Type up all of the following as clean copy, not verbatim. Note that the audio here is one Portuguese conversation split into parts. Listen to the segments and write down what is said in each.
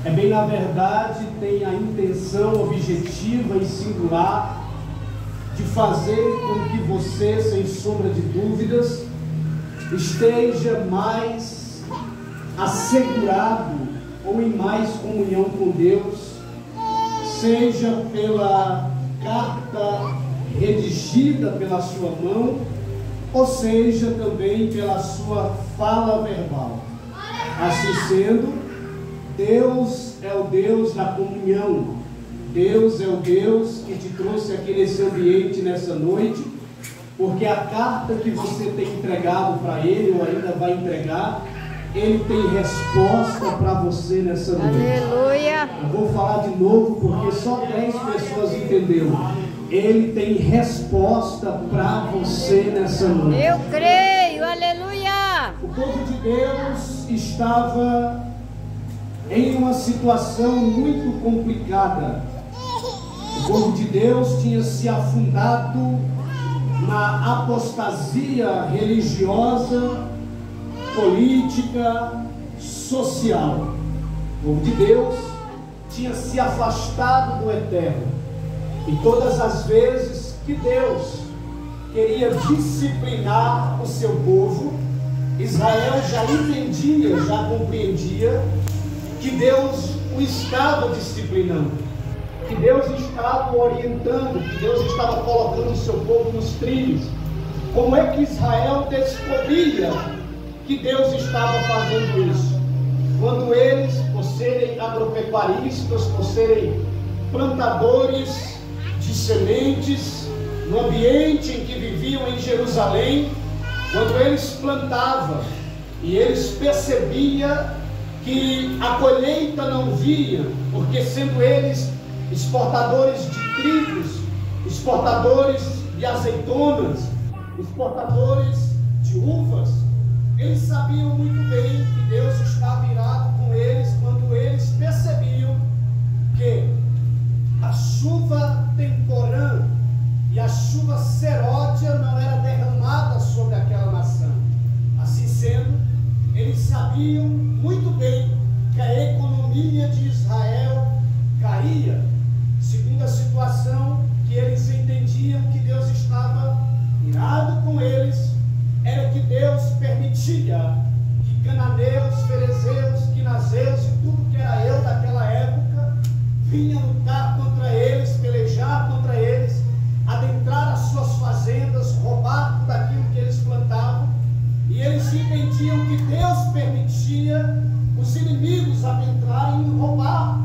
é bem na verdade, tem a intenção objetiva e singular de fazer com que você, sem sombra de dúvidas, esteja mais assegurado ou em mais comunhão com Deus, seja pela carta redigida pela sua mão, ou seja também pela sua fala verbal. Assim sendo, Deus é o Deus da comunhão. Deus é o Deus que te trouxe aqui nesse ambiente nessa noite, porque a carta que você tem entregado para Ele, ou ainda vai entregar, Ele tem resposta para você nessa noite. Aleluia! Eu vou falar de novo porque só 10 pessoas entenderam. Ele tem resposta para você nessa noite. Eu creio, aleluia! O povo de Deus estava em uma situação muito complicada. O povo de Deus tinha se afundado na apostasia religiosa, política, social. O povo de Deus tinha se afastado do Eterno. E todas as vezes que Deus queria disciplinar o seu povo, Israel já entendia, já compreendia que Deus o estava disciplinando, que Deus estava o orientando, que Deus estava colocando o seu povo nos trilhos. Como é que Israel descobria que Deus estava fazendo isso? Quando eles, por serem agropecuaristas, por serem plantadores de sementes, no ambiente em que viviam em Jerusalém, quando eles plantavam e eles percebiam que a colheita não vinha, porque sendo eles exportadores de trigos, exportadores de azeitonas, exportadores de uvas, eles sabiam muito bem que Deus estava irado com eles quando eles percebiam que a chuva temporã e a chuva seródia não era derramada sobre aquela nação. Assim sendo, eles sabiam muito bem que a economia de Israel caía. Segunda situação que eles entendiam que Deus estava irado com eles, era que Deus permitia que cananeus, ferezeus, quinazeus e tudo que era eu daquela época vinha lutar contra eles, pelejar contra eles, adentrar as suas fazendas, roubar tudo aquilo que eles plantavam. E eles entendiam que Deus permitia os inimigos adentrarem e roubar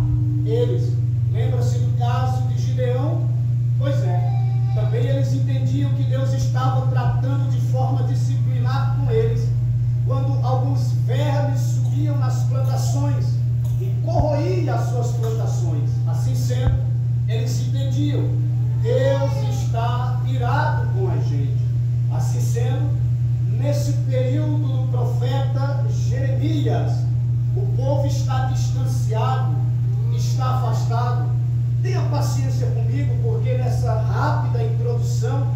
eles. Lembra-se do caso de Gideão? Pois é, também eles entendiam que Deus estava tratando de forma disciplinar com eles, quando alguns vermes subiam nas plantações e corroíam as suas plantações. Assim sendo, eles entendiam, Deus está irado com a gente. Assim sendo, nesse período do profeta Jeremias, o povo está distanciado, está afastado. Tenha paciência comigo, porque nessa rápida introdução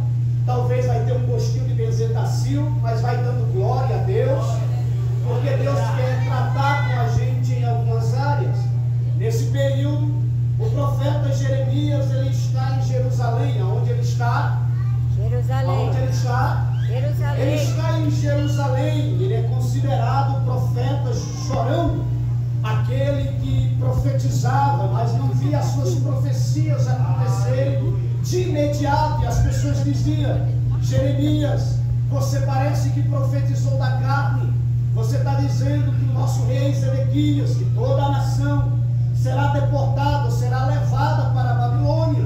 talvez vai ter um gostinho de bezetacil, mas vai dando glória a Deus, porque Deus quer tratar com a gente em algumas áreas. Nesse período, o profeta Jeremias, ele está em Jerusalém. Aonde ele está? Jerusalém. Aonde ele está? Jerusalém. Ele está em Jerusalém. Ele é considerado o profeta chorão, aquele que profetizava, mas não via as suas profecias acontecerem de imediato. E as pessoas diziam: Jeremias, você parece que profetizou da carne. Você está dizendo que o nosso rei Zedequias, que toda a nação será deportada, será levada para a Babilônia.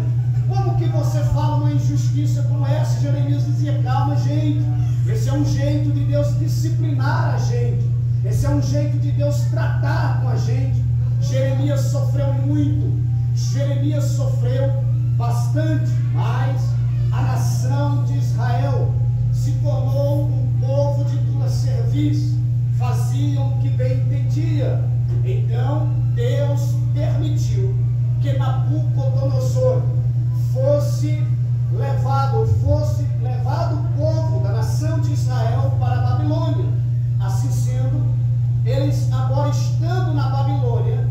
Como que você fala uma injustiça como essa? Jeremias dizia: calma, gente, esse é um jeito de Deus disciplinar a gente, esse é um jeito de Deus tratar com a gente. Jeremias sofreu muito, Jeremias sofreu bastante, mas a nação de Israel se tornou um povo de dura serviço, faziam o que bem entendia. Então Deus permitiu que Nabucodonosor fosse levado o povo da nação de Israel para a Babilônia. Assim sendo, eles agora estando na Babilônia,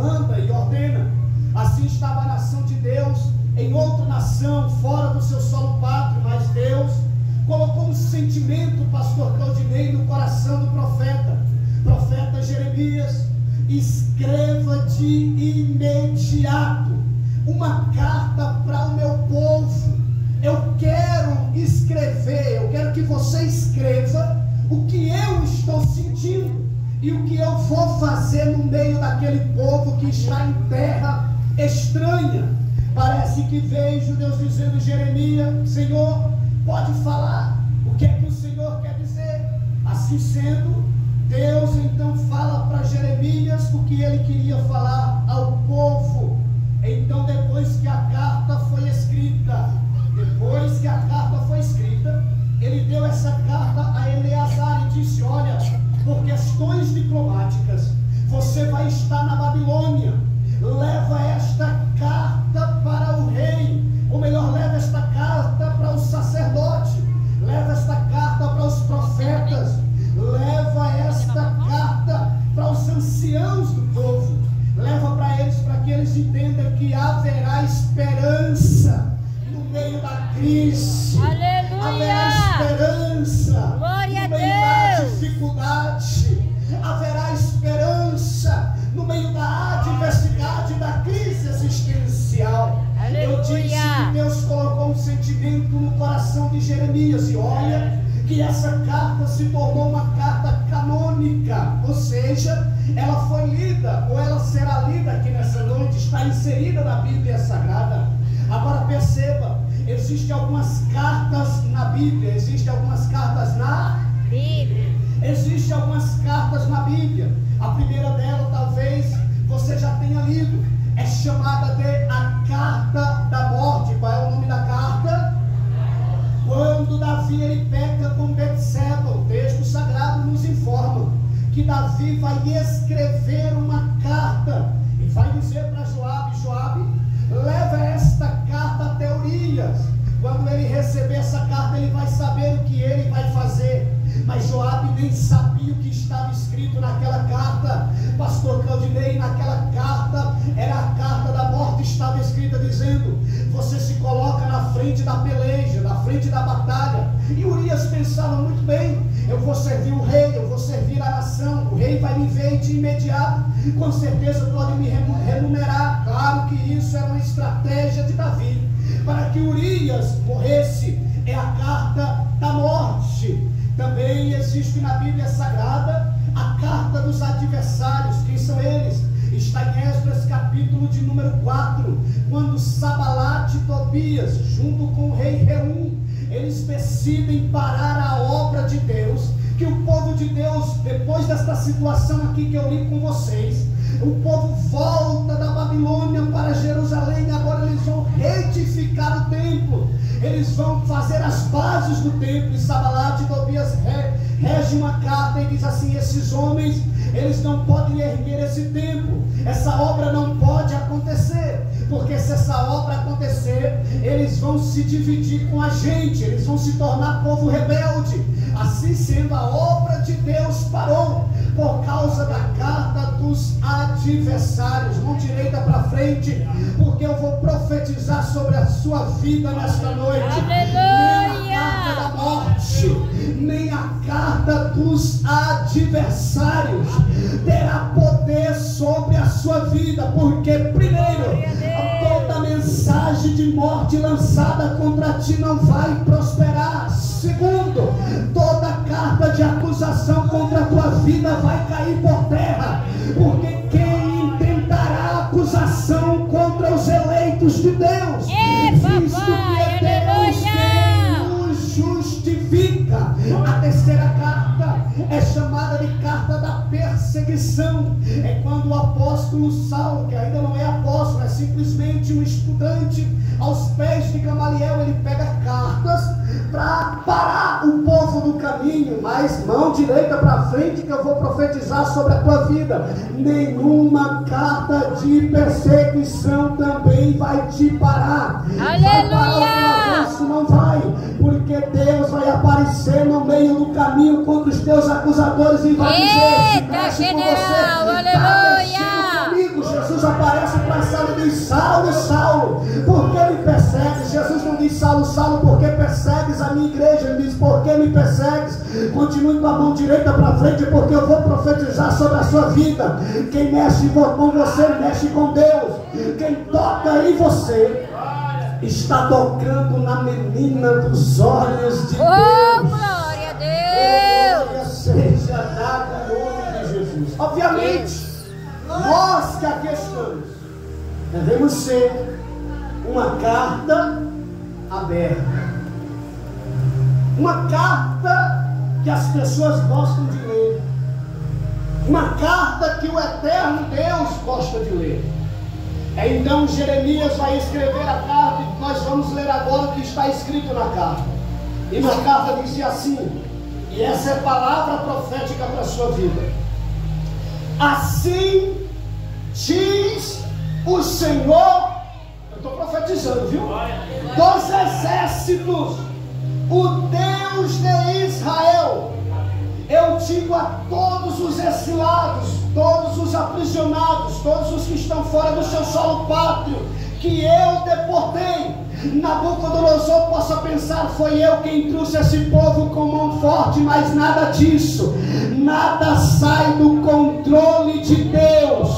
manda e ordena. Assim estava a nação de Deus em outra nação, fora do seu solo pátrio, mas Deus colocou um sentimento, pastor Claudinei, no coração do profeta Jeremias: escreva de imediato uma carta para o meu povo. Eu quero escrever, eu quero que você escreva o que eu estou sentindo e o que eu vou fazer no meio daquele povo que está em terra estranha. Parece que vejo Deus dizendo: Jeremias, Senhor, pode falar o que é que o Senhor quer dizer. Assim sendo, Deus então fala para Jeremias o que ele queria falar ao povo. Então, depois que a carta foi escrita, ele deu essa carta a Eleazar e disse: olha, por questões diplomáticas, você vai estar na Babilônia. Leva esta carta para o rei, ou melhor, leva esta carta para o sacerdote, leva esta carta para os profetas, leva esta carta para os anciãos do povo, leva para eles, para que eles entendam que haverá esperança no meio da crise. Aleluia! Haverá esperança Glória no meio da dificuldade, haverá esperança no meio da adversidade, da crise existencial. Aleluia! Eu disse que Deus colocou um sentimento no coração de Jeremias, e olha que essa carta se tornou uma carta canônica, ou seja, ela foi lida, ou ela será lida aqui nessa noite, está inserida na Bíblia Sagrada. Agora perceba, existem algumas cartas na Bíblia, existem algumas cartas na Bíblia. Existem algumas cartas na Bíblia. A primeira dela talvez você já tenha lido, é chamada de a Carta da Morte. Qual é o nome da carta? Quando Davi ele peca com Betseba, o texto sagrado nos informa que Davi vai escrever uma carta e vai dizer para Joabe: Joabe, leva esta carta até Urias. Quando ele receber essa carta, ele vai saber o que ele vai fazer. Mas Joabe nem sabia o que estava escrito naquela carta. Pastor Claudinei, naquela carta, era a carta da morte, estava escrita dizendo: você se coloca na frente da peleja, na frente da batalha. E Urias pensava: muito bem, eu vou servir o rei, eu vou servir a nação, o rei vai me ver de imediato, com certeza pode me remunerar. Claro que isso era uma estratégia de Davi, para que Urias morresse. É a carta da morte. Também existe na Bíblia Sagrada a carta dos adversários. Quem são eles? Está em Esdras capítulo de número 4, quando Sabalat e Tobias, junto com o rei Reum, eles decidem parar a obra de Deus, que o povo de Deus, depois desta situação aqui que eu li com vocês, o povo volta da Babilônia para Jerusalém. Agora eles vão reedificar o templo, eles vão fazer as bases do templo. E Sabalat e Tobias rege uma carta e diz assim: esses homens, eles não podem erguer esse templo, essa obra não pode acontecer, porque se essa obra acontecer, eles vão se dividir com a gente, eles vão se tornar povo rebelde. Assim sendo, a obra de Deus parou por causa da carta dos adversários. Mão direita para frente, porque eu vou profetizar sobre a sua vida nesta noite. Aleluia! Nem a carta da morte, nem a carta dos adversários terá poder sobre a sua vida, porque primeiro, toda mensagem de morte lançada contra ti não vai prosperar. Segundo, toda carta de acusação contra a tua vida vai cair por terra, porque quem intentará acusação contra os eleitos de Deus, visto que é Deus quem nos justifica. A terceira carta é chamada de carta da perseguição. É quando o apóstolo Saulo, que ainda não é apóstolo, é simplesmente um estudante aos pés de Gamaliel, ele pega cartas para parar o povo do caminho. Mas mão direita para frente, que eu vou profetizar sobre a tua vida: nenhuma carta de perseguição também vai te parar. Aleluia! Isso não vai, porque Deus vai aparecer no meio do caminho contra os teus acusadores e vai dizer: eita, general, aleluia! Comigo, Jesus diz: Saulo, Saulo, por que me persegues? Jesus não diz: Saulo, Saulo, por que persegues a minha igreja? Ele diz: por que me persegues? Continue com a mão direita para frente, porque eu vou profetizar sobre a sua vida. Quem mexe com você, mexe com Deus. Quem toca em você, está tocando na menina dos olhos de Deus. Oh, glória a Deus! Glória seja dada em nome de Jesus. Obviamente, nós que aqui estamos, devemos ser uma carta aberta. Uma carta que as pessoas gostam de ler. Uma carta que o eterno Deus gosta de ler. Então Jeremias vai escrever a carta e nós vamos ler agora o que está escrito na carta. E na carta diz assim, e essa é a palavra profética para a sua vida: assim diz o Senhor, eu estou profetizando, viu? Dos exércitos, o Deus de Israel. Eu digo a todos os exilados, todos os aprisionados, todos os que estão fora do seu solo pátrio, que eu deportei. Nabucodonosor possa pensar: foi eu quem trouxe esse povo com mão forte, mas nada disso. Nada sai do controle de Deus.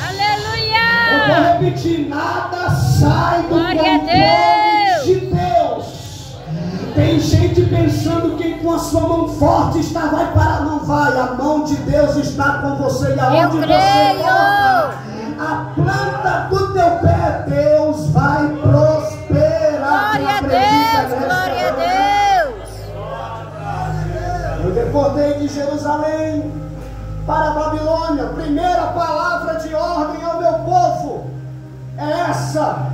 Aleluia! Eu vou repetir: nada sai do controle de Deus. Tem gente pensando que com a sua mão forte está, vai parar. Não vai, a mão de Deus está com você. E aonde você coloca a planta do teu pé, Deus vai prosperar. Glória a Deus, glória a Deus. Eu deportei de Jerusalém para a Babilônia. Primeira palavra de ordem ao meu povo é essa.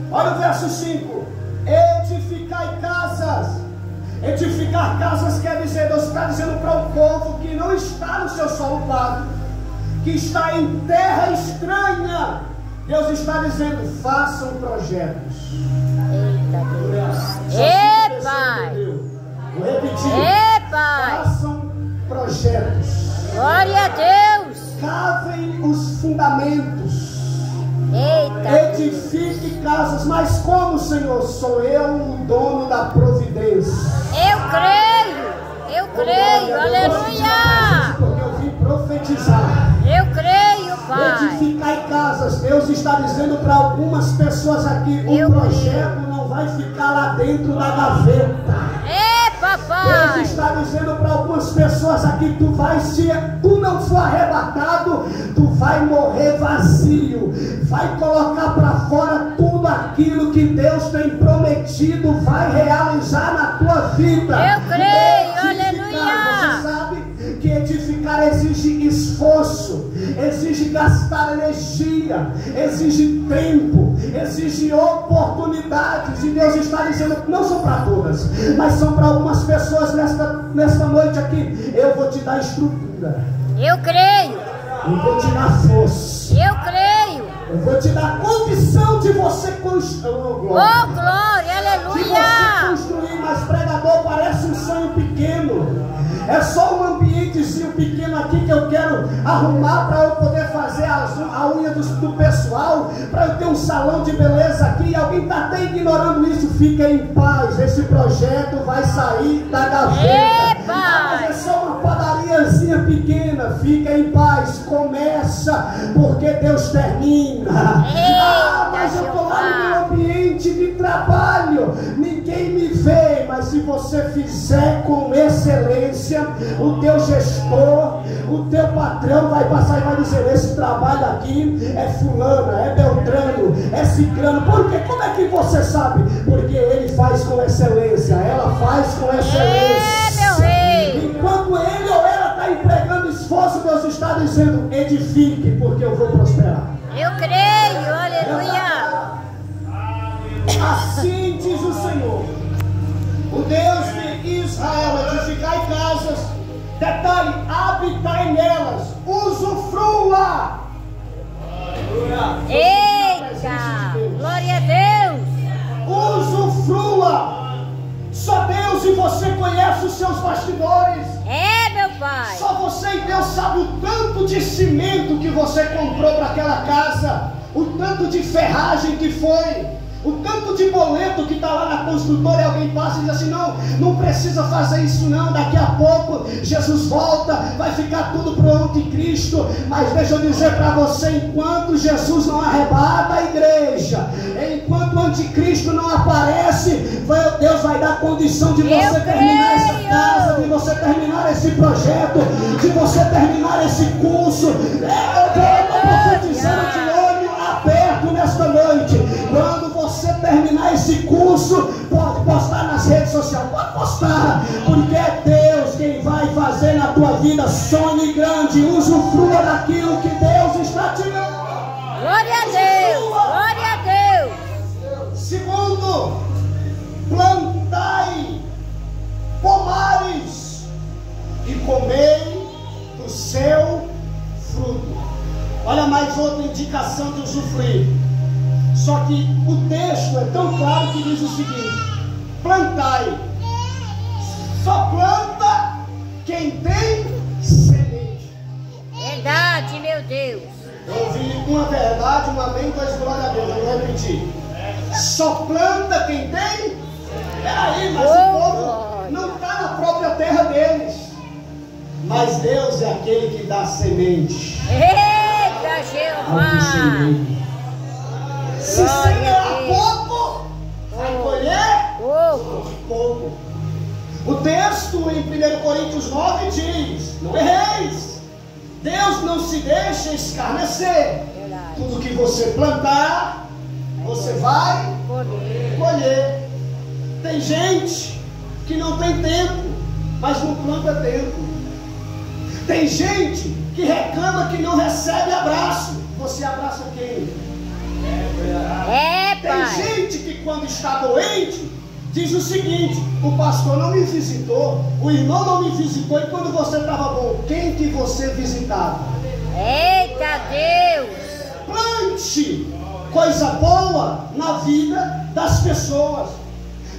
Olha o verso 5. Edificai casas. Edificar casas quer dizer, Deus está dizendo para um povo que não está no seu solo pátrio, que está em terra estranha. Deus está dizendo: façam projetos. Eita Deus. Ei, Pai. Vou repetir. Ei, Pai. Façam projetos. Glória a Deus. Cavem os fundamentos. Eita. Edifique casas. Mas como, Senhor? Sou eu o dono da providência. Eu creio. Eu creio. Aleluia. Porque eu vim profetizar. Eu creio, Pai. Edificar casas. Deus está dizendo para algumas pessoas aqui: o projeto não vai ficar lá dentro da gaveta. Papai. Deus está dizendo para algumas pessoas aqui: se tu não for arrebatado, tu vai morrer vazio. Vai colocar para fora tudo aquilo que Deus tem prometido, vai realizar na tua vida. Eu creio, aleluia. Você sabe que edificar exige esforço, exige gastar energia, exige tempo, exige oportunidades. E Deus está dizendo que não são para todas, mas são para algumas pessoas nesta noite aqui. Eu vou te dar estrutura. Eu creio. Eu vou te dar força. Eu creio. Eu vou te dar condição de você construir. Oh, glória, aleluia. De você construir, mas pregador, parece um sonho pequeno. É só um ambientezinho pequeno aqui que eu quero arrumar para eu poder fazer a unha do pessoal, para eu ter um salão de beleza aqui. E alguém está até ignorando isso. Fica em paz, esse projeto vai sair da gaveta. Mas é só uma padariazinha pequena. Fica em paz, começa, porque Deus termina. Mas eu estou lá no meu ambiente de trabalho, ninguém me vê. Mas se você fizer com excelência, o teu gestor, o teu patrão vai passar e vai dizer: esse trabalho aqui é fulana, é Beltrano, é Cicrano. Por quê? Como é que você sabe? Porque ele faz com excelência, ela faz com excelência. Meu rei. Enquanto ele ou ela está empregando esforço, Deus está dizendo: edifique, porque eu vou prosperar. Eu creio, aleluia. Assim diz o Senhor, o Deus de Israel: edificai casas. Detalhe: habitai nelas, usufrua. Eita, glória a Deus. Usufrua. Só Deus e você conhece os seus bastidores. É, meu Pai. Só você e Deus sabe o tanto de cimento que você comprou para aquela casa, o tanto de ferragem que foi, o tanto de boleto que está lá na construtora, e alguém passa e diz assim: não precisa fazer isso não, daqui a pouco Jesus volta, vai ficar tudo para o anticristo. Mas deixa eu dizer para você, enquanto Jesus não arrebata a igreja, enquanto o anticristo não aparece, Deus vai dar condição de você terminar essa casa, de você terminar esse projeto, de você terminar esse curso. Eu estou profetizando de olho aberto nesta noite. Quando você terminar esse curso, pode postar nas redes sociais, pode postar, porque é Deus quem vai fazer na tua vida. Sonhe grande, usufrua daquilo que Deus está te dando. Glória a Deus, glória a Deus. Segundo, plantai pomares e comei do seu fruto. Olha mais outra indicação de usufruir. Só que o texto é tão claro que diz o seguinte: plantai. Só planta quem tem semente. Verdade, meu Deus. Eu ouvi uma verdade, uma amém, dois glória a Deus. Eu vou repetir. Só planta quem tem. Peraí, mas o povo não está na própria terra deles. Mas Deus é aquele que dá semente. Eita, Jeová. Se semear pouco, vai colher pouco. O texto em 1 Coríntios 9 diz: não erreis, Deus não se deixa escarnecer. Tudo que você plantar, você vai colher. Tem gente que não tem tempo, mas não planta tempo. Tem gente que reclama que não recebe abraço. Você abraça quem? Tem gente que quando está doente diz o seguinte: o pastor não me visitou, o irmão não me visitou, e quando você estava bom, quem que você visitava? Eita Deus! Plante coisa boa na vida das pessoas.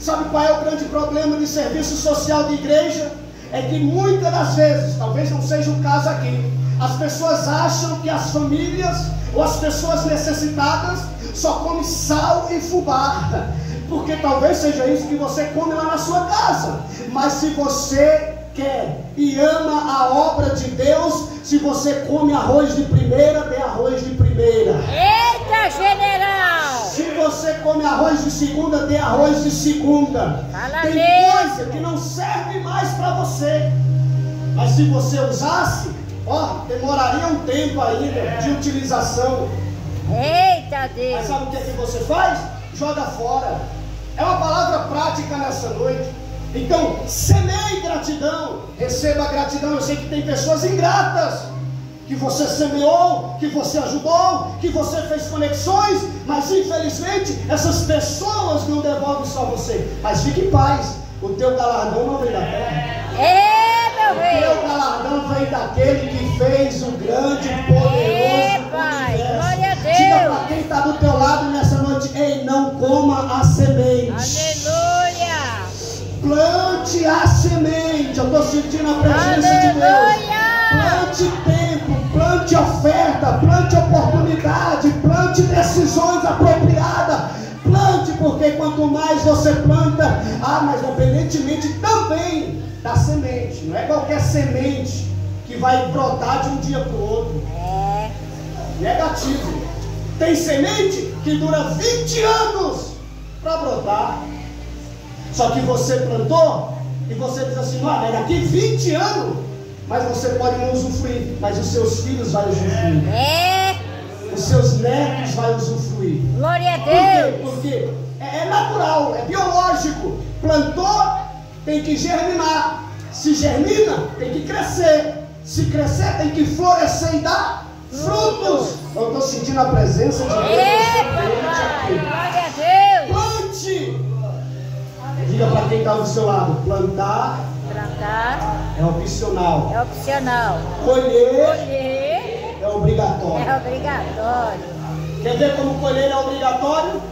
Sabe qual é o grande problema de serviço social de igreja? É que muitas das vezes, talvez não seja o caso aqui, as pessoas acham que as famílias ou as pessoas necessitadas só comem sal e fubá, porque talvez seja isso que você come lá na sua casa. Mas se você quer e ama a obra de Deus, se você come arroz de primeira, dê arroz de primeira. Eita, general! Se você come arroz de segunda, dê arroz de segunda. Tem coisa que não serve mais para você, mas se você usasse, demoraria um tempo ainda de utilização. Eita Deus! Mas sabe o que é que você faz? Joga fora. É uma palavra prática nessa noite. Então, semeie gratidão, receba gratidão. Eu sei que tem pessoas ingratas, que você semeou, que você ajudou, que você fez conexões, mas infelizmente essas pessoas não devolvem só você. Mas fique em paz, o teu galardão não vem da terra. O teu galardão vem daquele que fez o grande, poderoso Glória a Deus. Diga para quem está do teu lado nessa noite: ei, não coma a semente. Aleluia. Plante a semente. Eu estou sentindo a presença de Deus. Plante tempo, plante oferta, plante oportunidade, plante decisões apropriadas. Plante, porque quanto mais você planta, mas independentemente também da semente, não é qualquer semente que vai brotar de um dia para o outro. Negativo. Tem semente que dura 20 anos para brotar. Só que você plantou e você diz assim: é daqui 20 anos, mas você pode não usufruir, mas os seus filhos vão usufruir. Os seus netos vão usufruir. Glória a Deus. Porque é natural, é biológico. Plantou, tem que germinar. Se germina, tem que crescer. Se crescer, tem que florescer e dar frutos. Eu estou sentindo a presença de Deus. Glória a Deus. Plante. Diga para quem está do seu lado: plantar é opcional. É opcional. Colher é obrigatório. É obrigatório. Quer ver como colher é obrigatório?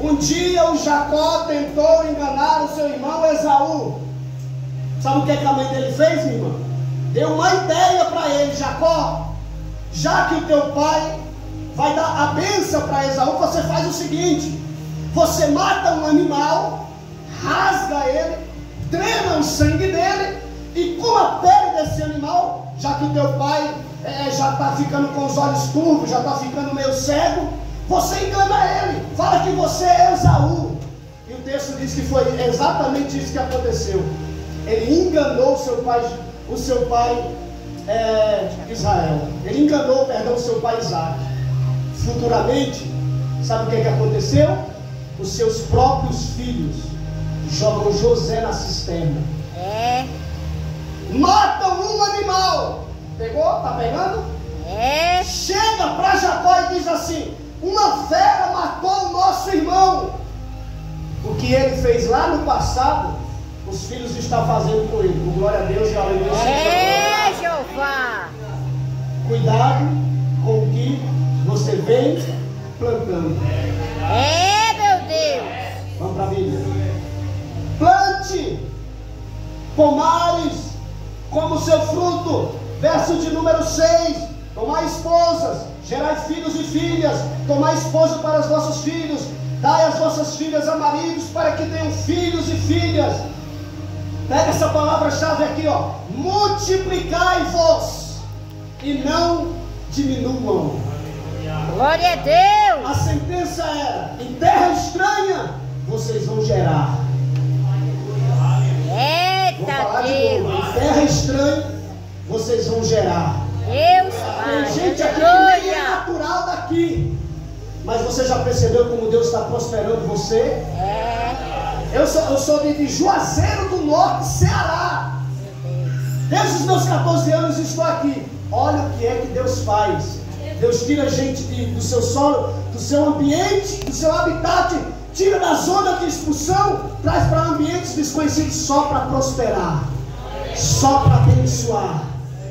Um dia o Jacó tentou enganar o seu irmão Esaú. Sabe o que a mãe dele fez, minha irmã? Deu uma ideia para ele: Jacó, já que o teu pai vai dar a bênção para Esaú, você faz o seguinte: você mata um animal, rasga ele, drena o sangue dele, e com a pele desse animal, já que o teu pai já está ficando com os olhos turvos, já está ficando meio cego, você engana ele, fala que você é Esaú. E o texto diz que foi exatamente isso que aconteceu. Ele enganou o seu pai Israel. Ele enganou, perdão, o seu pai Isaac. Futuramente, sabe o que aconteceu? Os seus próprios filhos jogam José na cisterna. Matam um animal. Pegou? Tá pegando? Chega para Jacó e diz assim: uma fera matou o nosso irmão. O que ele fez lá no passado, os filhos estão fazendo com ele. Glória a Deus e aleluia. Jeová. Cuidado com o que você vem plantando. Meu Deus. Vamos para a Bíblia. Plante pomares como seu fruto. Verso de número 6. Tomai esposas, gerai filhos e filhas. Tomai esposa para os vossos filhos. Dai as vossas filhas a maridos, para que tenham filhos e filhas. Pega essa palavra-chave aqui, ó. Multiplicai-vos e não diminuam. Glória a Deus. A sentença era: em terra estranha vocês vão gerar. Vou falar de novo. Em terra estranha vocês vão gerar. Deus, tem gente aqui que nem é natural daqui, mas você já percebeu como Deus está prosperando você? Eu sou de Juazeiro do Norte, Ceará. Desde os meus 14 anos estou aqui. Olha o que é que Deus faz. Deus tira a gente do seu solo, do seu ambiente, do seu habitat, tira da zona de expulsão, traz para ambientes desconhecidos só para prosperar, só para abençoar.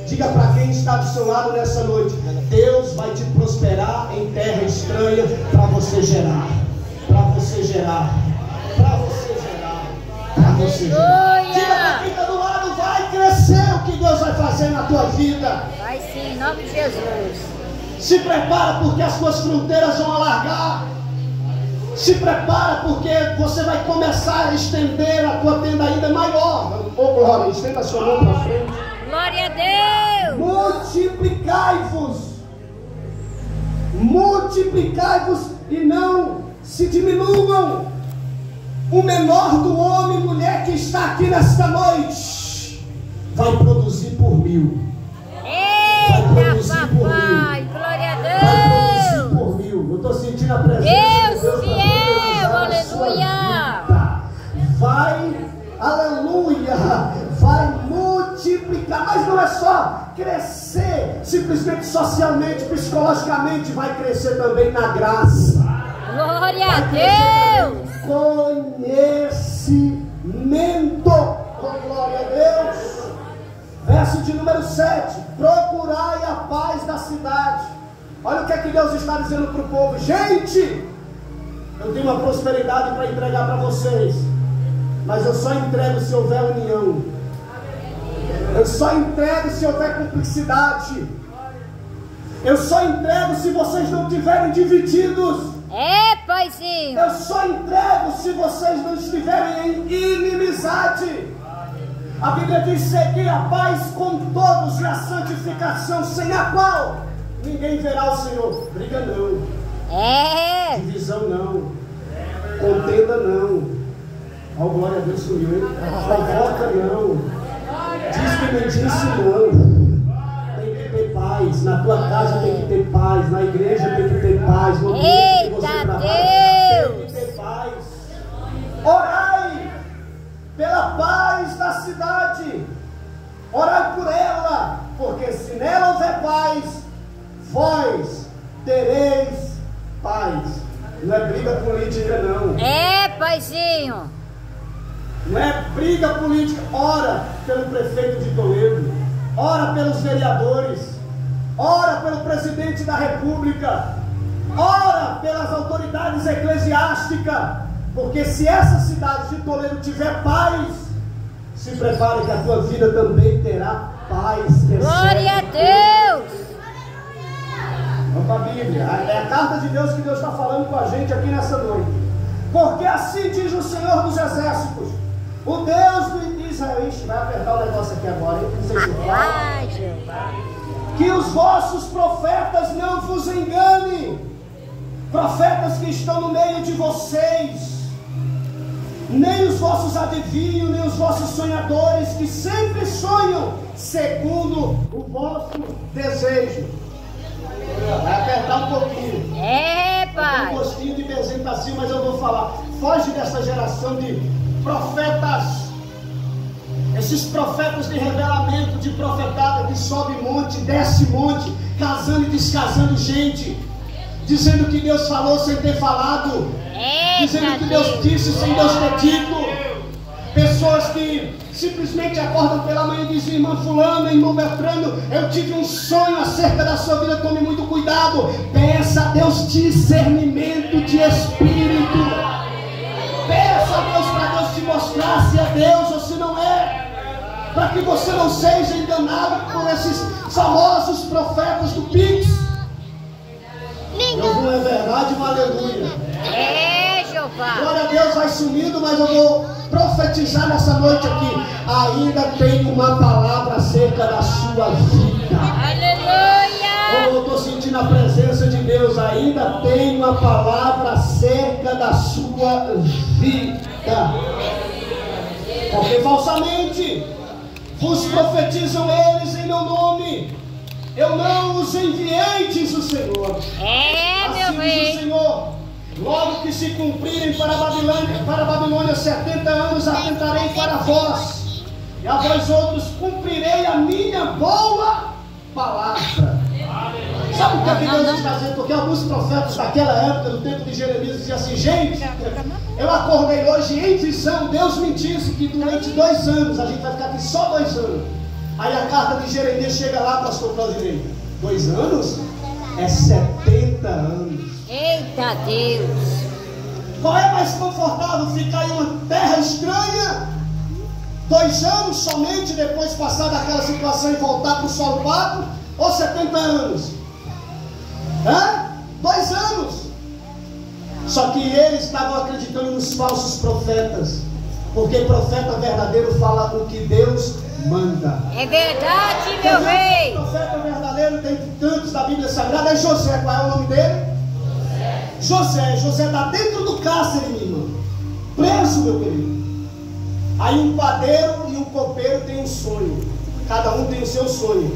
Diga para quem está do seu lado nessa noite: Deus vai te prosperar em terra estranha para você gerar, para você gerar, para você gerar, para você gerar. Diga para quem está do lado: vai crescer o que Deus vai fazer na tua vida. Vai sim, em nome de Jesus. Se prepara, porque as tuas fronteiras vão alargar. Se prepara, porque você vai começar a estender a tua tenda ainda maior. Glória, estenda a sua mão para frente. Glória a Deus. Multiplicai-vos. Multiplicai-vos e não se diminuam. O menor do homem e mulher que está aqui nesta noite vai produzir por 1000. Eita, papai, glória a Deus. Vai produzir por 1000. Eu estou sentindo a presença Deus de Deus fiel, aleluia. Vai, aleluia, vai multiplicar. Mas não é só crescer simplesmente socialmente, psicologicamente, vai crescer também na graça. Glória a Deus. Conhecimento. Oh, glória a Deus. Verso de número 7. Procurai a paz da cidade. Olha o que é que Deus está dizendo para o povo. Gente, eu tenho uma prosperidade para entregar para vocês, mas eu só entrego se houver união. Eu só entrego se houver cumplicidade. Eu só entrego se vocês não estiverem divididos. Paizinho. Eu só entrego se vocês não estiverem em inimizade. A Bíblia diz: seguir a paz com todos e a santificação, sem a qual ninguém verá o Senhor. Briga não. Divisão não. Contenda não. Oh, glória a Deus, sumiu, hein? Fofoca não. Diz que me disse não. Tem que ter paz. Na tua casa tem que ter paz. Na igreja tem que ter paz. No ambiente que você trabalha tem que ter paz. Orai pela paz da cidade. Orai por ela. Porque se nela houver paz, vós tereis paz. Não é briga política não. Paizinho. Não é briga política. Ora pelo prefeito de Toledo. Ora pelos vereadores. Ora pelo presidente da república. Ora pelas autoridades eclesiásticas. Porque se essa cidade de Toledo tiver paz, se prepare que a tua vida também terá paz. Glória a Deus. Vamos para a Bíblia. É a carta de Deus que Deus está falando com a gente aqui nessa noite. Porque assim diz o Senhor dos Exércitos, o Deus de Israel. Ixi, vai apertar o negócio aqui agora, hein? Não sei se vai. Que os vossos profetas não vos enganem. Profetas que estão no meio de vocês. Nem os vossos adivinhos, nem os vossos sonhadores, que sempre sonham segundo o vosso desejo. Vai apertar um pouquinho. Pai. Tem um gostinho de apresentação, mas eu vou falar. Foge dessa geração de profetas. Esses profetas de revelamento, de profetada, que sobe monte, desce monte, casando e descasando gente. Dizendo que Deus falou sem ter falado. Dizendo que Deus disse sem Deus ter dito. Pessoas que simplesmente acordam pela manhã e dizem: irmã fulana, irmão Beltrano, eu tive um sonho acerca da sua vida, tome muito cuidado. Peça a Deus discernimento de espírito. Peça a Deus para Deus te mostrar se é Deus ou se não é, para que você não seja enganado por esses famosos profetas do Pix. Não é verdade, uma aleluia. Glória a Deus, vai sumindo, mas eu vou profetizar nessa noite aqui. Ainda tem uma palavra acerca da sua vida. Aleluia! Eu estou sentindo a presença de Deus. Ainda tem uma palavra acerca da sua vida. Porque falsamente vos profetizam eles em meu nome. Eu não os enviei, diz o Senhor. Assim diz o Senhor. Logo que se cumprirem para a Babilônia 70 anos, atentarei para vós, e a vós outros cumprirei a minha boa palavra. Sabe o que Deus está dizendo? Porque alguns profetas daquela época, do tempo de Jeremias, diziam assim: gente, eu acordei hoje em visão, Deus me disse que durante 2 anos, a gente vai ficar aqui só 2 anos. Aí a carta de Jeremias chega lá, pastor Claudinei: 2 anos? É 70 anos. Eita Deus! Qual é mais confortável, ficar em uma terra estranha 2 anos somente, depois passar daquela situação e voltar para o solo pago, ou 70 anos? 2 anos. Só que eles estavam acreditando nos falsos profetas, porque profeta verdadeiro fala o que Deus manda. É verdade, meu rei. O profeta verdadeiro, tem tantos da Bíblia Sagrada, é José. Qual é o nome dele? José está dentro do cárcere, minha irmã, preso, meu querido. Aí um padeiro e um copeiro têm um sonho, cada um tem o seu sonho.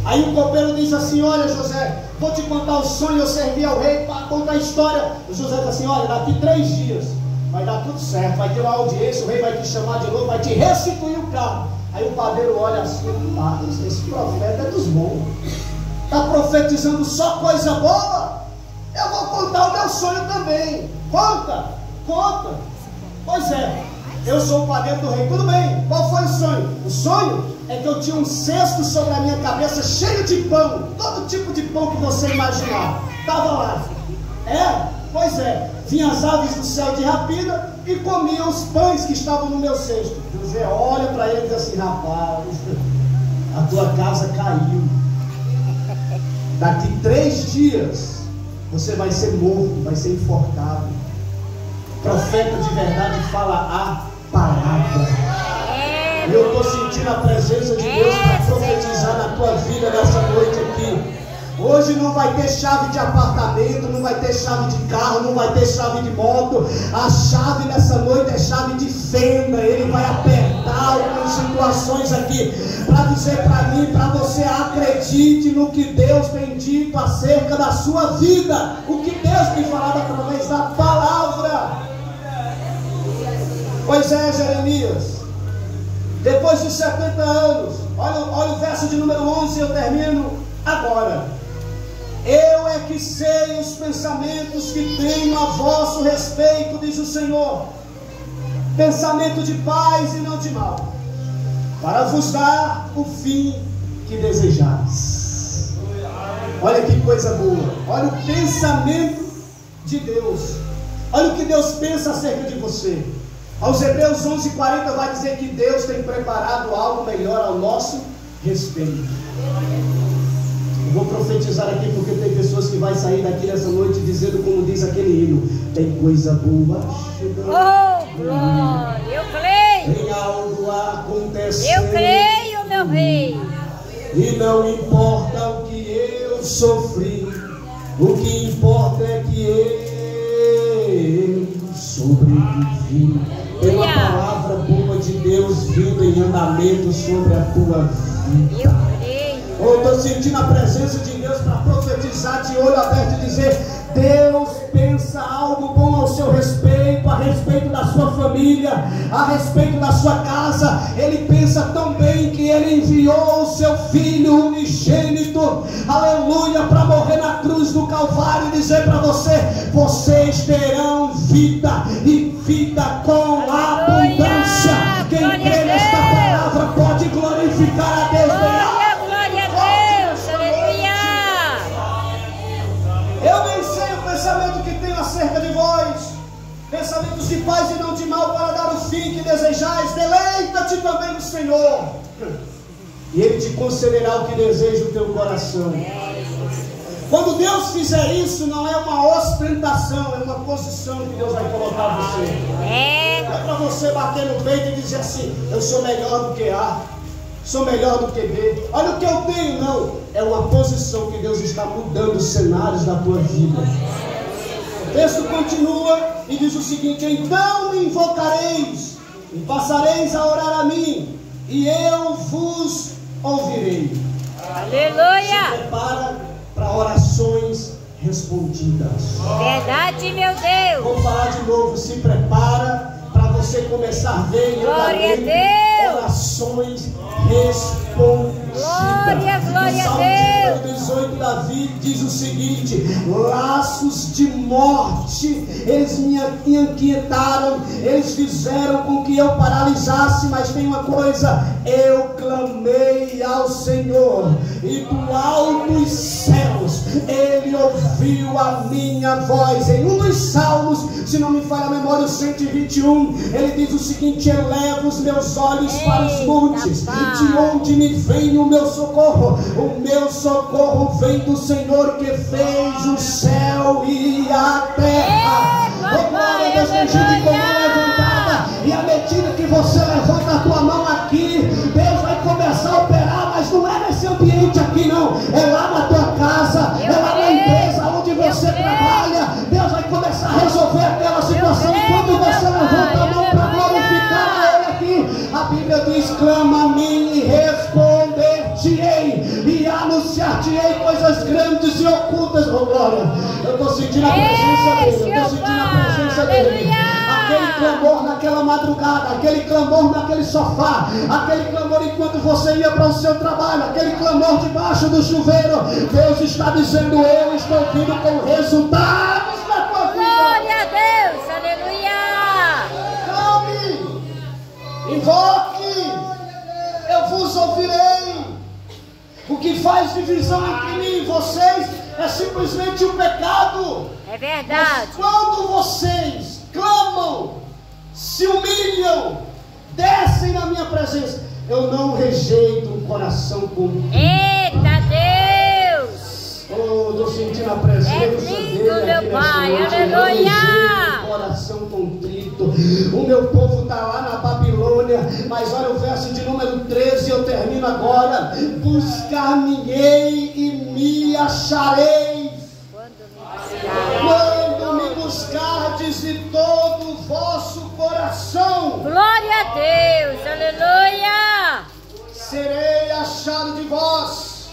Aí o copeiro diz assim: olha José, vou te contar o sonho, eu servi ao rei, para contar a história. O José diz assim: olha, daqui 3 dias vai dar tudo certo, vai ter uma audiência, o rei vai te chamar de novo, vai te restituir o carro. Aí o padeiro olha assim: esse profeta é dos bons, está profetizando só coisa boa. Eu vou contar o meu sonho também. Conta. Pois é, eu sou o padeiro do rei. Tudo bem, qual foi o sonho? O sonho é que eu tinha um cesto sobre a minha cabeça cheio de pão, todo tipo de pão que você imaginar, estava lá. Pois é, vinham as aves do céu de rapina e comiam os pães que estavam no meu cesto. José olha para ele e diz assim: rapaz, a tua casa caiu. Daqui 3 dias você vai ser morto, vai ser enforcado. Profeta de verdade fala a palavra. E eu estou sentindo a presença de Deus para profetizar na tua vida nessa noite aqui. Hoje não vai ter chave de apartamento, não vai ter chave de carro, não vai ter chave de moto. A chave nessa noite é chave de fenda. Ele vai apertar algumas situações aqui para dizer para mim, para você: acredite no que Deus tem dito acerca da sua vida, o que Deus tem falado através da palavra. Pois é, Jeremias, depois de 70 anos, olha o verso de número 11, eu termino agora. Eu é que sei os pensamentos que tenho a vosso respeito, diz o Senhor, pensamento de paz e não de mal, para vos dar o fim que desejais. Olha que coisa boa. Olha o pensamento de Deus. Olha o que Deus pensa acerca de você. Aos Hebreus 11:40 vai dizer que Deus tem preparado algo melhor ao nosso respeito. O Vou profetizar aqui porque tem pessoas que vai sair daqui nessa noite dizendo como diz aquele hino: tem coisa boa chegando. Oh, glória, eu creio. Tem algo acontecendo. Eu creio, meu rei. E não importa o que eu sofri, o que importa é que eu sobrevivi. Tem uma palavra boa de Deus vindo em andamento sobre a tua vida. Eu creio. Eu estou sentindo a presença de Deus para profetizar de olho aberto e dizer: Deus pensa algo bom ao seu respeito, a respeito da sua família, a respeito da sua casa. Ele pensa tão bem que Ele enviou o seu Filho unigênito, aleluia, para morrer na cruz do Calvário e dizer para você: vocês terão vida e vida com abundância. Quem crê nesta palavra pode glorificar a Deus. Glória a Deus, aleluia. Eu nem sei o pensamento que tenho acerca de vós, pensamentos de paz e não de mal, para dar o fim que desejais. Deleita-te também no Senhor, e Ele te concederá o que deseja o teu coração. Quando Deus fizer isso, não é uma ostentação, é uma posição que Deus vai colocar você. Não é para você bater no peito e dizer assim: eu sou melhor do que A, sou melhor do que B, olha o que eu tenho. Não, é uma posição que Deus está mudando os cenários da tua vida. O texto continua e diz o seguinte: então me invocareis e passareis a orar a mim, e eu vos ouvirei. Aleluia. Se prepara para orações respondidas. Verdade, meu Deus. Vou falar de novo: se prepara para você começar a ver Glória a Deus. Orações respondidas. Glória, glória a Salmo Deus. 18, Davi diz o seguinte: laços de morte eles me inquietaram, eles fizeram com que eu paralisasse, mas tem uma coisa: eu clamei ao Senhor, e do alto dos céus Ele ouviu a minha voz. Em um dos salmos, se não me falha a memória, o 121, ele diz o seguinte: eleva os meus olhos para os montes, de onde me vem o meu socorro. O meu socorro vem do Senhor que fez o céu e a terra. Oh, glória a Deus, tem gente com a mão levantada, e à medida que você levanta a tua mão aqui, Deus vai começar a operar, mas não é nesse ambiente aqui não, é lá na tua casa, é lá na empresa onde você trabalha. Deus vai começar a resolver aquela situação quando você levanta a mão para glorificar Ele aqui. A Bíblia diz: clama a mim e responder-te-ei, e anunciar-te-ei coisas grandes e ocultas. Oh, glória, eu estou sentindo a presença dele, eu estou sentindo a presença dele. Aquele clamor naquela madrugada, aquele clamor naquele sofá, aquele clamor enquanto você ia para o seu trabalho, aquele clamor debaixo do chuveiro, Deus está dizendo: eu estou vindo com resultados na tua vida. Glória a Deus, aleluia. Clame, invoque, eu vos ouvirei. O que faz divisão entre mim e vocês é simplesmente o pecado. É verdade. Mas quando vocês clamam, se humilham, descem na minha presença, eu não rejeito um coração contrito. Eita Deus! Oh, estou sentindo a presença lindo, dele meu aqui Pai, nesta noite. aleluia! Eu não rejeito um coração contrito. O meu povo está lá na Babilônia, mas olha o verso de número 13, eu termino agora: buscar-me-ei e me achareis. Quando me buscardes de todo o vosso coração. Glória a Deus, aleluia. Serei achado de vós,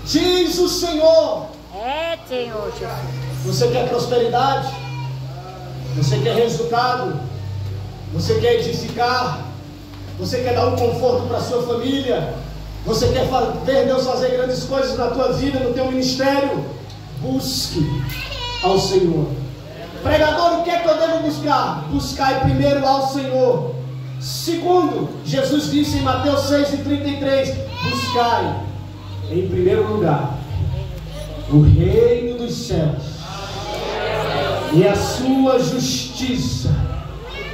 diz o Senhor. É, Senhor Jesus. Você quer prosperidade? Você quer resultado? Você quer edificar? Você quer dar um conforto para a sua família? Você quer ver Deus fazer grandes coisas na tua vida, no teu ministério? Busque ao Senhor. Pregador, o que é que eu devo buscar? Buscai primeiro ao Senhor. Segundo, Jesus disse em Mateus 6,33: buscai em primeiro lugar o reino dos céus e a sua justiça,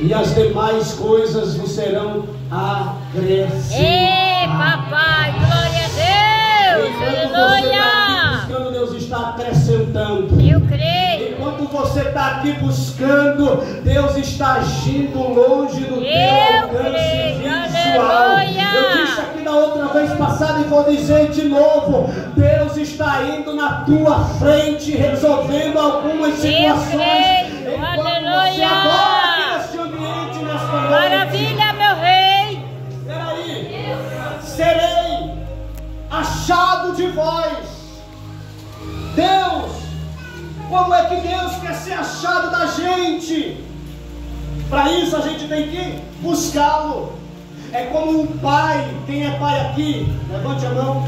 e as demais coisas vos serão acrescentadas. Ei, papai, glória a Deus, Aleluia. Buscando, Deus está acrescentando. Eu creio. Enquanto você está aqui buscando, Deus está agindo longe do teu alcance visual. Aleluia. Eu disse aqui da outra vez passada e vou dizer de novo: Deus está indo na tua frente, resolvendo algumas situações. Enquanto você adora aqui neste ambiente, nesta noite. Maravilha, meu rei. Peraí. Serei achado de vós. Deus, como é que Deus quer ser achado da gente? Para isso a gente tem que buscá-lo. É como um pai. Quem é pai aqui? Levante a mão.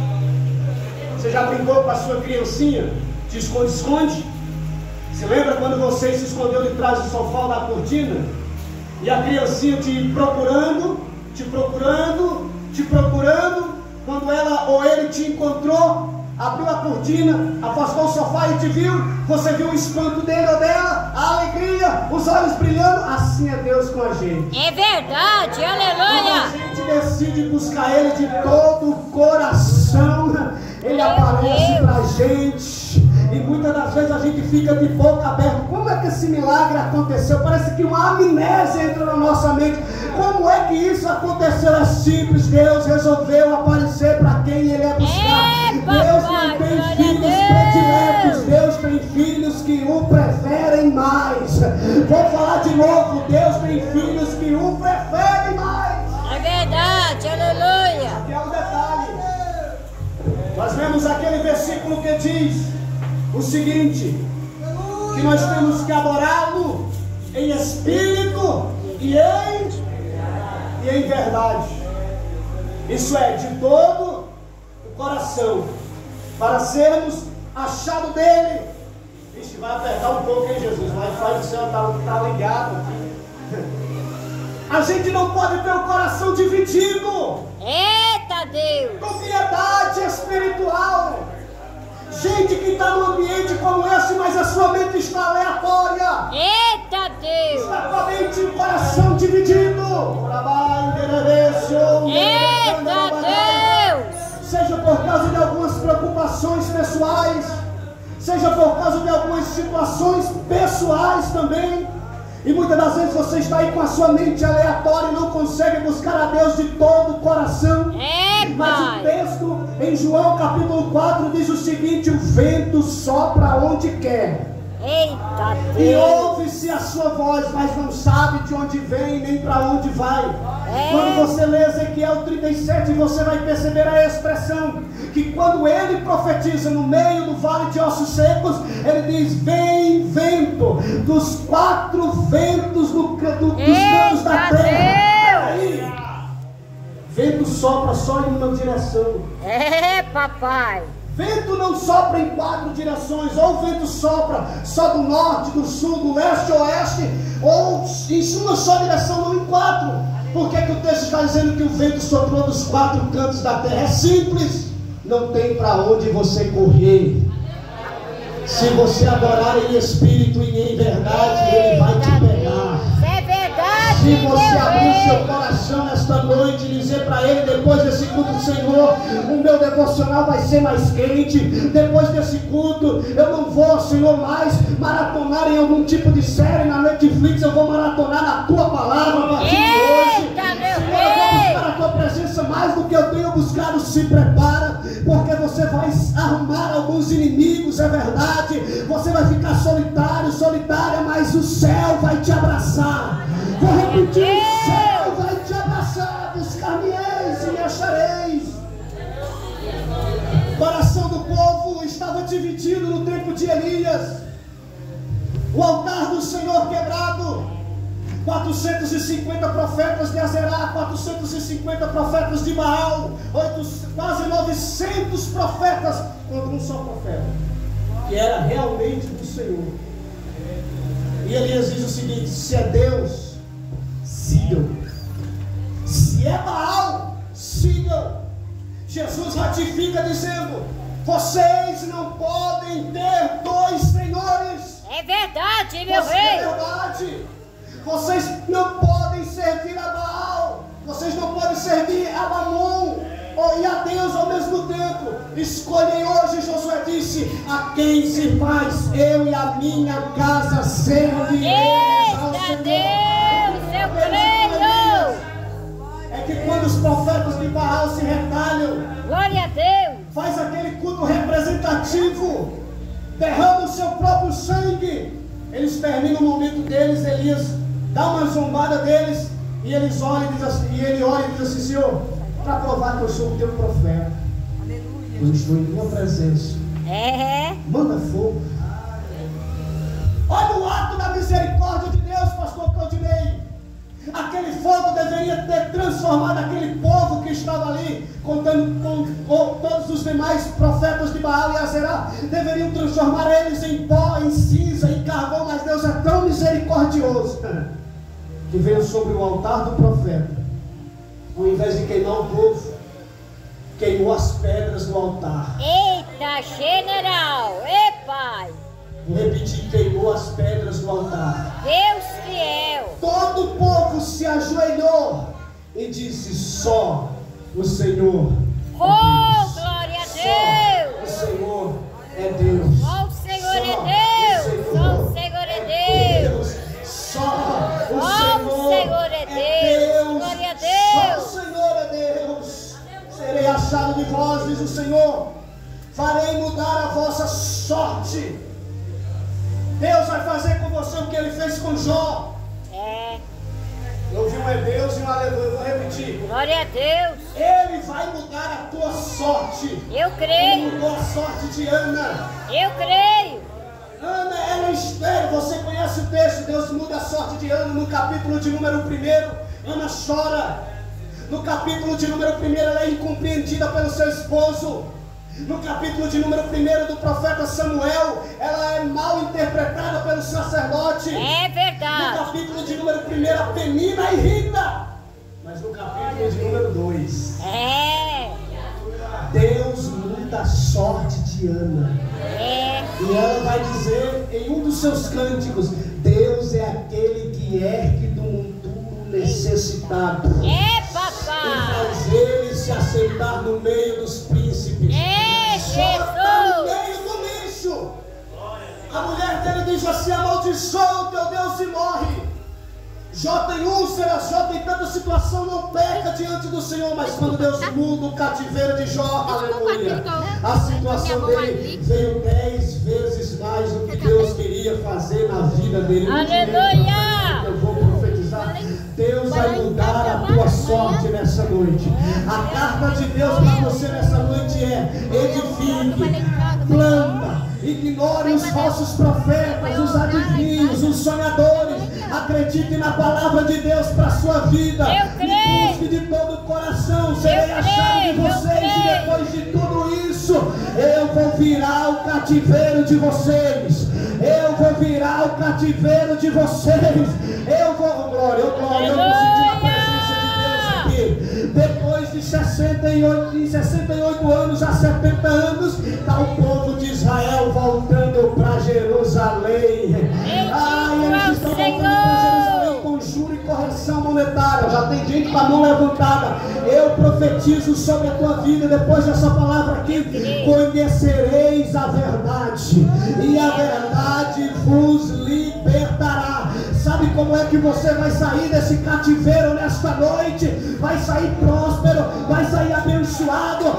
Você já brincou com a sua criancinha de esconde-esconde? Você lembra quando você se escondeu de trás do sofá ou da cortina? E a criancinha te procurando, te procurando, te procurando. Quando ela ou ele te encontrou, abriu a cortina, afastou o sofá e te viu, você viu o espanto dele ou dela, a alegria, os olhos brilhando. Assim é Deus com a gente. É verdade, Quando aleluia. a gente decide buscar Ele de todo o coração, Ele aparece pra gente. E muitas das vezes a gente fica de boca aberta. Como é que esse milagre aconteceu? Parece que uma amnésia entra na nossa mente. Como é que isso aconteceu? É simples. Deus resolveu aparecer para quem Ele é buscar. Deus não tem filhos prediletos. Deus tem filhos que o preferem mais. Vou falar de novo. Deus tem filhos que o preferem mais. É verdade, aleluia. Aqui é um detalhe. Nós vemos aquele versículo que diz o seguinte: que nós temos que adorá-lo em espírito e em verdade. Isso é, de todo o coração, para sermos achados dele. Vixe, vai apertar um pouco, hein, Jesus? O Wi-Fi do céu está ligado aqui. A gente não pode ter o coração dividido. Eita Deus. Com piedade espiritual. Gente que está num ambiente como esse, mas a sua mente está aleatória. Eita Deus. Está com a mente e o coração dividido. Eita Deus. Seja por causa de algumas preocupações pessoais, seja por causa de algumas situações pessoais também. E muitas das vezes você está aí com a sua mente aleatória e não consegue buscar a Deus de todo o coração. Mas o texto em João capítulo 4 diz o seguinte: o vento sopra onde quer. Eita Deus. E ouve-se a sua voz, mas não sabe de onde vem nem para onde vai. Quando você lê Ezequiel 37, você vai perceber a expressão que quando ele profetiza no meio do vale de ossos secos, ele diz: vem vento dos quatro ventos dos cantos da terra. Aí, vento sopra só em uma direção. É, papai. Vento não sopra em quatro direções. Ou o vento sopra só do norte, do sul, do leste, oeste, ou em uma só direção, não em quatro. Por que o texto está dizendo que o vento soprou dos quatro cantos da terra? É simples. Não tem para onde você correr. Se você adorar em espírito e em verdade, Ele vai te pegar. É verdade. Se você abrir seu coração nesta noite e dizer para Ele, depois desse culto: Senhor, o meu devocional vai ser mais quente. Depois desse culto, eu não vou, Senhor, mais maratonar em algum tipo de série na Netflix. Eu vou maratonar na Tua Palavra a partir de hoje. Senhor, eu vou buscar a Tua presença mais do que eu tenho buscado. Se prepara, porque você vai arrumar alguns inimigos, é verdade. Você vai ficar solitário, solitária, mas o céu vai te abraçar. Vou repetir: o céu vai te abraçar. Buscar-me-eis e me achareis. O coração do povo estava dividido no tempo de Elias. O altar do Senhor quebrado. 450 profetas de Azerá, 450 profetas de Baal, quase 900 profetas contra um só profeta, que era realmente do Senhor. E Elias diz o seguinte: se é Deus, sigam. Se é Baal, sigam. Jesus ratifica dizendo: vocês não podem ter dois senhores. É verdade, meu rei. É verdade. Vocês não podem servir a Baal. Vocês não podem servir a Mamon. e a Deus ao mesmo tempo. Escolhem hoje, Josué disse, a quem se faz eu e a minha casa serviremos ao Eita Senhor. Deus, eu creio. É que quando os profetas de Baal se retalham, Glória a Deus. faz aquele culto representativo, derrama o seu próprio sangue, eles terminam o momento deles, Elias dá uma zombada deles, e eles olham e diz assim, Senhor, para provar que eu sou o teu profeta, eu estou em tua presença, manda fogo. Olha o ato da misericórdia de Deus, pastor Claudinei. Aquele fogo deveria ter transformado aquele povo que estava ali, contando com todos os demais profetas de Baal e Azerá, deveriam transformar eles em pó, em cinza, em carvão, mas Deus é tão misericordioso que veio sobre o altar do profeta, ao invés de queimar o povo, queimou as pedras no altar. Eita, general. Pai. Vou repetir, queimou as pedras no altar. Deus fiel. Todo o povo se ajoelhou e disse, só o Senhor é Oh, Deus. glória a Só Deus. o Senhor é Deus. Só o Senhor é Deus. Só o Senhor é Deus. Só o Só o Senhor é Deus. Glória a Deus. Só o Senhor é Deus. Serei achado de vós, diz o Senhor. Farei mudar a vossa sorte. Deus vai fazer com você o que Ele fez com Jó. Eu ouvi um é Deus e um aleluia. Eu vou repetir. Glória a Deus. Ele vai mudar a tua sorte. Eu creio. Ele mudou a sorte de Ana. Eu creio. Ana era estéril. Você conhece o texto? Deus muda a sorte de Ana no capítulo de número 1. Ana chora. No capítulo de número 1, ela é incompreendida pelo seu esposo. No capítulo de número 1 do profeta Samuel, ela é mal interpretada pelo sacerdote. É verdade. No capítulo de número 1, a Penina irrita. Mas no capítulo de número 2, Deus muda a sorte de Ana. E ela vai dizer em um dos seus cânticos, Deus é aquele que ergue do monturo necessitado. Papai. E faz ele se assentar no meio dos príncipes. Jesus. No meio do lixo. A mulher dele diz assim, amaldiçoa o teu Deus e morre. Jó tem úlceras, Jó tem tanta situação, não peca diante do Senhor, mas quando Deus muda o cativeiro de Jó, aleluia, a situação dele veio 10 vezes mais do que Deus queria fazer na vida dele. Aleluia! Eu vou profetizar, Deus vai mudar a tua sorte nessa noite. A carta de Deus para você nessa noite é: edifique, planta, ignore os falsos profetas, os adivinhos, os sonhadores. Acredite na palavra de Deus para a sua vida. Eu creio. E busque de todo o coração. Serei achado de vocês. E depois de tudo isso, eu vou virar o cativeiro de vocês. Eu vou virar o cativeiro de vocês. Eu vou, glória, eu vou sentir a presença de Deus aqui. Depois de 68 anos a 70 anos, está o povo de Israel voltando para Jerusalém. Eles estão voltando para Jerusalém com juro e correção monetária. Já tem gente com a mão levantada. Eu profetizo sobre a tua vida, depois dessa palavra aqui: conhecereis a verdade, e a verdade vos libertará. Sabe como é que você vai sair desse cativeiro nesta noite? Vai sair próspero, vai sair abençoado. O